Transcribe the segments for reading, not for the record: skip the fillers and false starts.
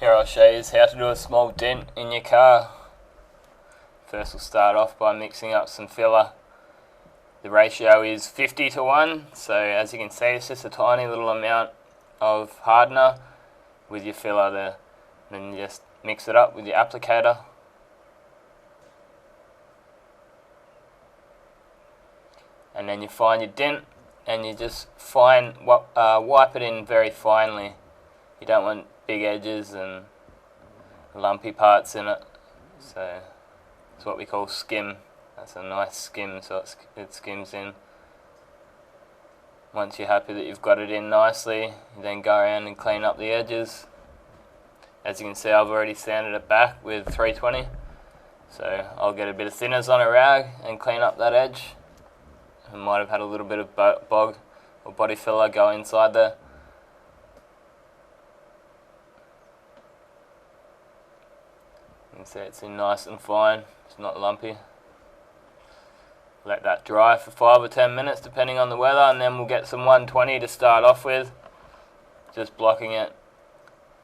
Here I'll show you how to do a small dent in your car. First we'll start off by mixing up some filler. The ratio is 50 to 1, so as you can see it's just a tiny little amount of hardener with your filler there. Then you just mix it up with your applicator. And then you find your dent and you just wipe it in very finely. You don't want big edges and lumpy parts in it, so it's what we call skim. That's a nice skim, so it skims in. Once you're happy that you've got it in nicely, you then go around and clean up the edges. As you can see, I've already sanded it back with 320, so I'll get a bit of thinners on a rag and clean up that edge. I might have had a little bit of bog or body filler go inside there. You can see it's in nice and fine, it's not lumpy. Let that dry for 5 or 10 minutes depending on the weather, and then we'll get some 120 to start off with. Just blocking it,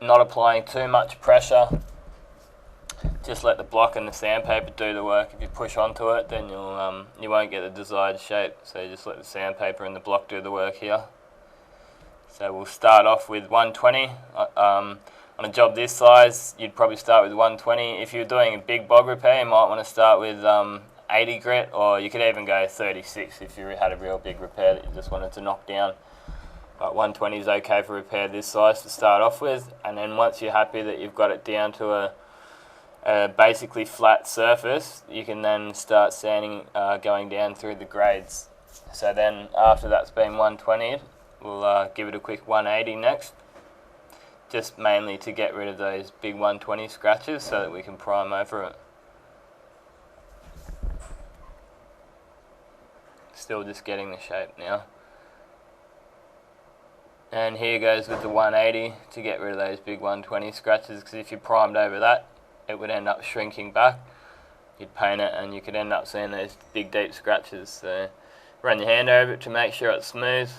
not applying too much pressure. Just let the block and the sandpaper do the work. If you push onto it, then you won't get the desired shape. So you just let the sandpaper and the block do the work here. So we'll start off with 120. On a job this size, you'd probably start with 120. If you're doing a big bog repair, you might want to start with 80 grit, or you could even go 36 if you had a real big repair that you just wanted to knock down. But 120 is okay for repair this size to start off with, and then once you're happy that you've got it down to a basically flat surface, you can then start sanding, going down through the grades. So then after that's been 120'd, we'll give it a quick 180 next, just mainly to get rid of those big 120 scratches so that we can prime over it. Still just getting the shape now. And here goes with the 180 to get rid of those big 120 scratches, because if you primed over that, it would end up shrinking back. You'd paint it and you could end up seeing those big deep scratches. So run your hand over it to make sure it's smooth,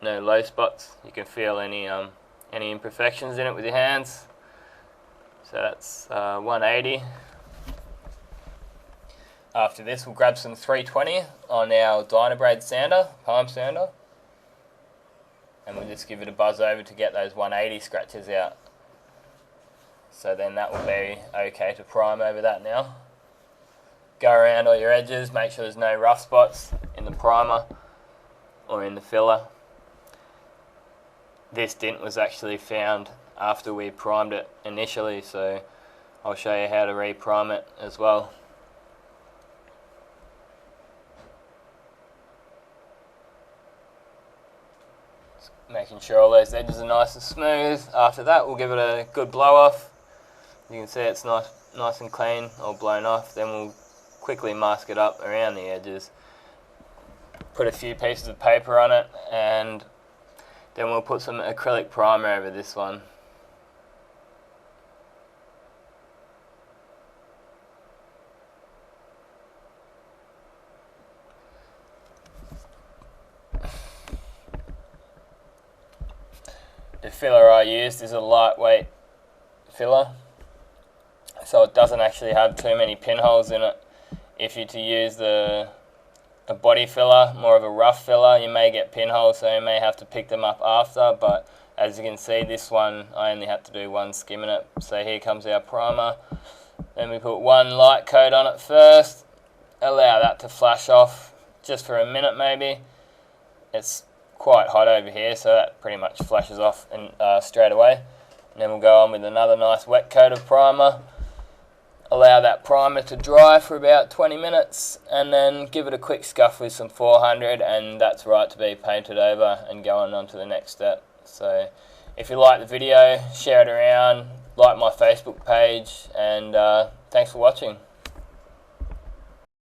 no low spots. You can feel any imperfections in it with your hands. So that's 180. After this we'll grab some 320 on our Dynabrade sander, palm sander, and we'll just give it a buzz over to get those 180 scratches out. So then that will be okay to prime over that now. Go around all your edges, make sure there's no rough spots in the primer or in the filler. This dent was actually found after we primed it initially, so I'll show you how to re-prime it as well. Making sure all those edges are nice and smooth. After that we'll give it a good blow off. You can see it's nice and clean, all blown off. Then we'll quickly mask it up around the edges. Put a few pieces of paper on it, and then we'll put some acrylic primer over this one. The filler I used is a lightweight filler, so it doesn't actually have too many pinholes in it. If you're to use a body filler, more of a rough filler, you may get pinholes, so you may have to pick them up after, but as you can see, this one I only had to do one skim in it. So here comes our primer. Then we put one light coat on it first, allow that to flash off just for a minute maybe. It's quite hot over here, so that pretty much flashes off straight away. And then we'll go on with another nice wet coat of primer. Allow that primer to dry for about 20 minutes, and then give it a quick scuff with some 400, and that's right to be painted over and going on to the next step. So if you like the video, share it around, like my Facebook page, and thanks for watching.